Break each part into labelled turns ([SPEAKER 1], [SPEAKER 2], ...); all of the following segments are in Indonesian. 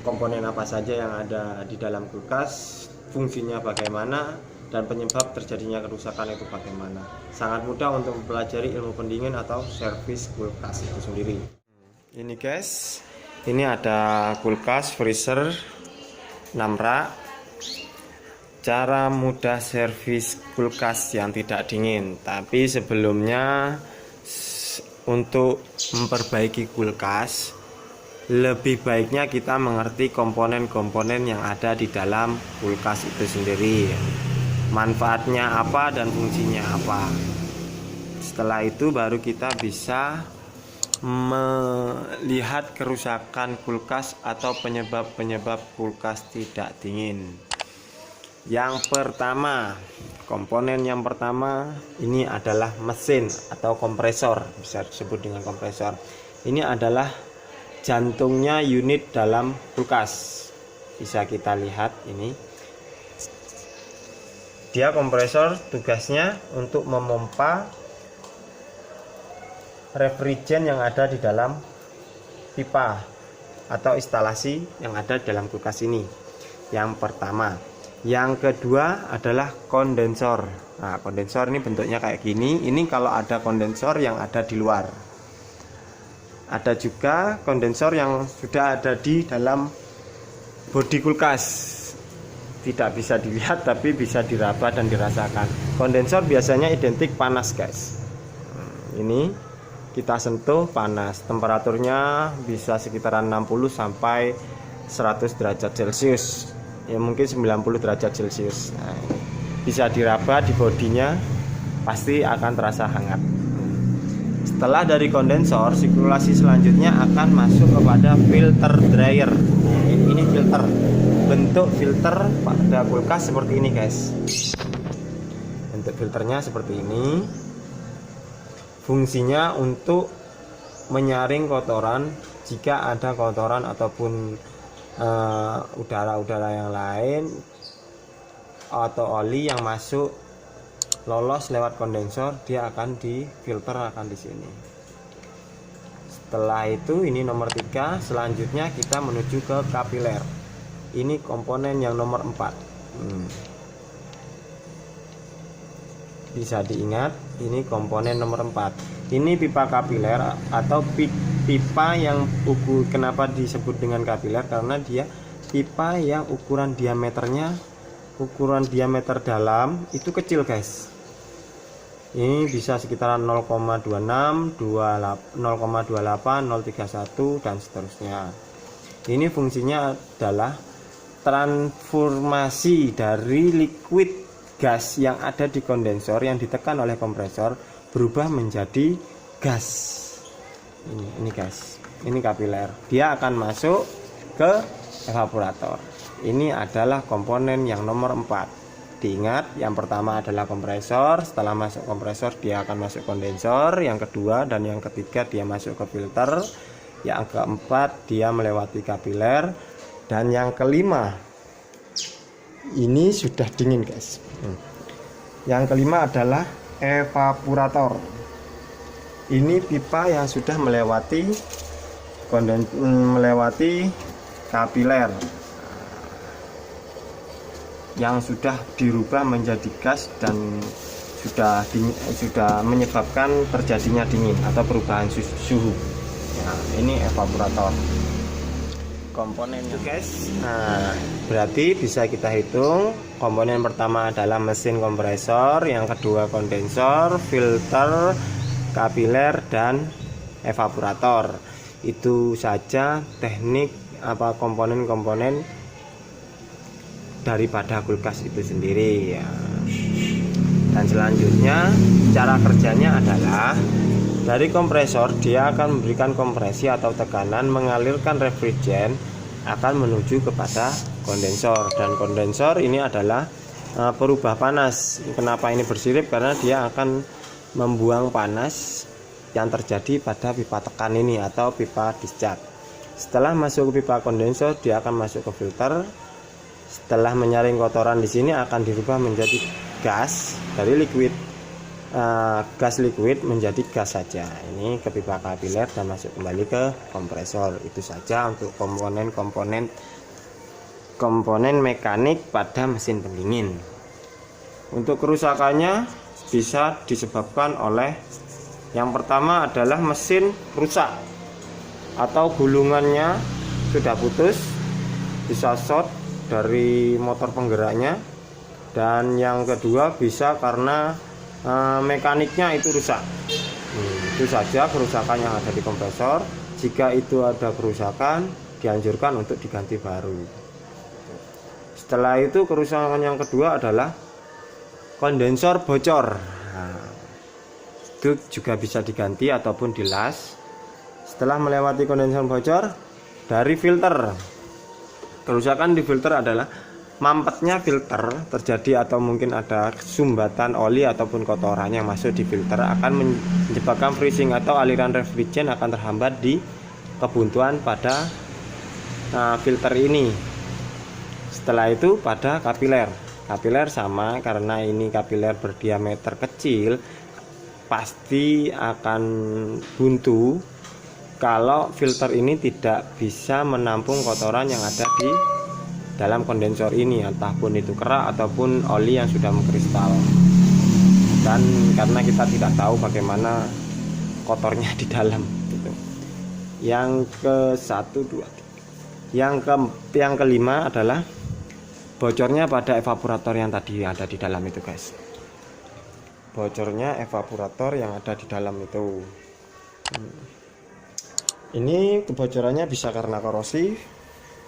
[SPEAKER 1] komponen apa saja yang ada di dalam kulkas, fungsinya bagaimana, dan penyebab terjadinya kerusakan itu bagaimana. Sangat mudah untuk mempelajari ilmu pendingin atau servis kulkas itu sendiri. Ini guys, ini ada kulkas freezer 6 rak. Cara mudah servis kulkas yang tidak dingin. Tapi sebelumnya, untuk memperbaiki kulkas, lebih baiknya kita mengerti komponen-komponen yang ada di dalam kulkas itu sendiri, manfaatnya apa dan fungsinya apa. Setelah itu baru kita bisa melihat kerusakan kulkas atau penyebab-penyebab kulkas tidak dingin. Yang pertama, komponen yang pertama ini adalah mesin atau kompresor, bisa disebut dengan kompresor. Ini adalah jantungnya unit dalam kulkas. Bisa kita lihat ini. Dia kompresor, tugasnya untuk memompa refrigen yang ada di dalam pipa atau instalasi yang ada di dalam kulkas ini. Yang pertama. Yang kedua adalah kondensor. Nah, kondensor ini bentuknya kayak gini. Ini kalau ada kondensor yang ada di luar. Ada juga kondensor yang sudah ada di dalam bodi kulkas. Tidak bisa dilihat tapi bisa diraba dan dirasakan. Kondensor biasanya identik panas guys. Ini kita sentuh panas. Temperaturnya bisa sekitaran 60 sampai 100 derajat Celcius. Ya mungkin 90 derajat Celcius. Nah, bisa diraba di bodinya, pasti akan terasa hangat. Setelah dari kondensor, sirkulasi selanjutnya akan masuk kepada filter dryer. Ini filter, bentuk filter pada kulkas seperti ini guys. Bentuk filternya seperti ini. Fungsinya untuk menyaring kotoran jika ada kotoran ataupun udara-udara yang lain atau oli yang masuk lolos lewat kondensor, dia akan difilter, akan di sini. Setelah itu ini nomor 3, selanjutnya kita menuju ke kapiler. Ini komponen yang nomor 4. Bisa diingat, ini komponen nomor 4. Ini pipa kapiler atau pipa yang kenapa disebut dengan kapiler, karena dia pipa yang ukuran diameter dalam itu kecil guys. Ini bisa sekitaran 0,26, 0,28, 0,31 dan seterusnya. Ini fungsinya adalah transformasi dari liquid gas yang ada di kondensor yang ditekan oleh kompresor berubah menjadi gas. Ini gas, ini kapiler. Dia akan masuk ke evaporator. Ini adalah komponen yang nomor 4. Diingat, yang pertama adalah kompresor. Setelah masuk kompresor, dia akan masuk kondensor. Yang kedua dan yang ketiga dia masuk ke filter. Yang keempat dia melewati kapiler. Dan yang kelima, ini sudah dingin guys. Yang kelima adalah evaporator. Ini pipa yang sudah melewati kapiler, yang sudah dirubah menjadi gas dan sudah menyebabkan terjadinya dingin atau perubahan suhu. Nah, ini evaporator komponennya guys. Nah, berarti bisa kita hitung, komponen pertama adalah mesin kompresor, yang kedua kondensor, filter, kapiler, dan evaporator. Itu saja teknik komponen-komponen daripada kulkas itu sendiri ya. Dan selanjutnya cara kerjanya adalah dari kompresor, dia akan memberikan kompresi atau tekanan, mengalirkan refrigen akan menuju kepada kondensor. Dan kondensor ini adalah perubah panas. Kenapa ini bersirip? Karena dia akan membuang panas yang terjadi pada pipa tekan ini atau pipa discharge. Setelah masuk ke pipa kondensor, dia akan masuk ke filter. Setelah menyaring kotoran di sini akan dirubah menjadi gas dari liquid gas liquid menjadi gas saja. Ini ke pipa kapiler dan masuk kembali ke kompresor. Itu saja untuk komponen mekanik pada mesin pendingin. Untuk kerusakannya bisa disebabkan oleh yang pertama adalah mesin rusak atau gulungannya sudah putus, bisa short dari motor penggeraknya, dan yang kedua bisa karena mekaniknya itu rusak. Itu saja kerusakan yang ada di kompresor. Jika itu ada kerusakan, dianjurkan untuk diganti baru. Setelah itu kerusakan yang kedua adalah kondensor bocor. Itu juga bisa diganti ataupun dilas. Setelah melewati kondensor bocor, dari filter. Kerusakan di filter adalah mampetnya filter terjadi atau mungkin ada sumbatan oli ataupun kotoran yang masuk di filter akan menyebabkan freezing atau aliran refrigen akan terhambat di kebuntuan pada filter ini. Setelah itu pada kapiler sama, karena ini kapiler berdiameter kecil pasti akan buntu kalau filter ini tidak bisa menampung kotoran yang ada di dalam kondensor ini, entahpun itu kerak ataupun oli yang sudah mengkristal. Dan karena kita tidak tahu bagaimana kotornya di dalam gitu. Yang yang kelima adalah bocornya pada evaporator yang tadi ada di dalam itu, guys. Bocornya evaporator yang ada di dalam itu. Ini kebocorannya bisa karena korosi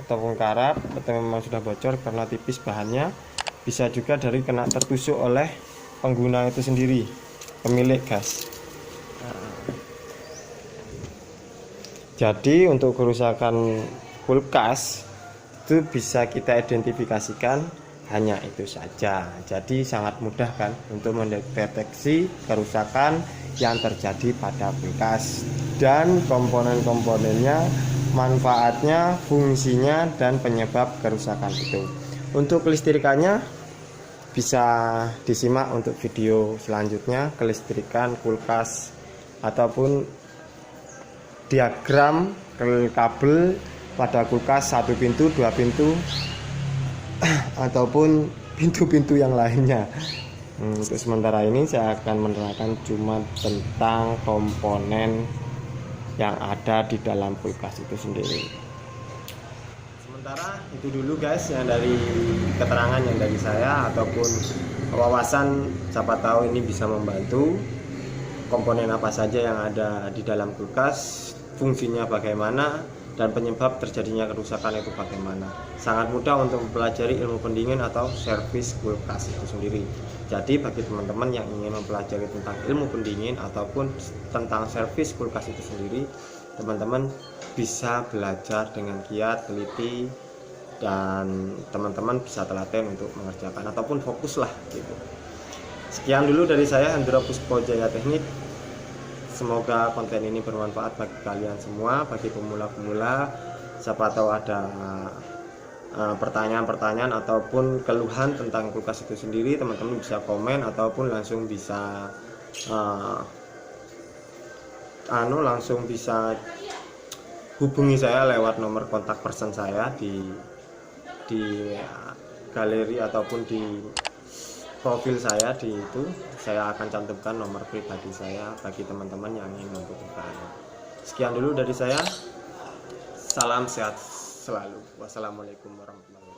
[SPEAKER 1] ataupun karat, atau memang sudah bocor karena tipis bahannya. Bisa juga dari kena tertusuk oleh pengguna itu sendiri, pemilik gas. Jadi untuk kerusakan kulkas itu bisa kita identifikasikan hanya itu saja. Jadi sangat mudah kan untuk mendeteksi kerusakan yang terjadi pada kulkas dan komponen-komponennya, manfaatnya, fungsinya, dan penyebab kerusakan itu. Untuk kelistrikannya bisa disimak untuk video selanjutnya, kelistrikan kulkas ataupun diagram kabel pada kulkas 1 pintu, 2 pintu ataupun pintu-pintu yang lainnya. Untuk sementara ini saya akan menerangkan cuma tentang komponen yang ada di dalam kulkas itu sendiri. Sementara itu dulu guys, yang dari keterangan yang dari saya ataupun wawasan, siapa tahu ini bisa membantu. Komponen apa saja yang ada di dalam kulkas, fungsinya bagaimana, dan penyebab terjadinya kerusakan itu bagaimana. Sangat mudah untuk mempelajari ilmu pendingin atau servis kulkas itu sendiri. Jadi bagi teman-teman yang ingin mempelajari tentang ilmu pendingin ataupun tentang servis kulkas itu sendiri, teman-teman bisa belajar dengan giat, teliti, dan teman-teman bisa telaten untuk mengerjakan ataupun fokuslah gitu. Sekian dulu dari saya, Hendro Puspo Jaya Teknik. Semoga konten ini bermanfaat bagi kalian semua, bagi pemula-pemula. Siapa tahu ada pertanyaan-pertanyaan ataupun keluhan tentang kulkas itu sendiri, teman-teman bisa komen ataupun langsung bisa hubungi saya lewat nomor kontak person saya di galeri ataupun di profil saya. Di itu saya akan cantumkan nomor pribadi saya bagi teman-teman yang ingin membutuhkan. Sekian dulu dari saya. Salam sehat selalu. Wassalamualaikum warahmatullahi wabarakatuh.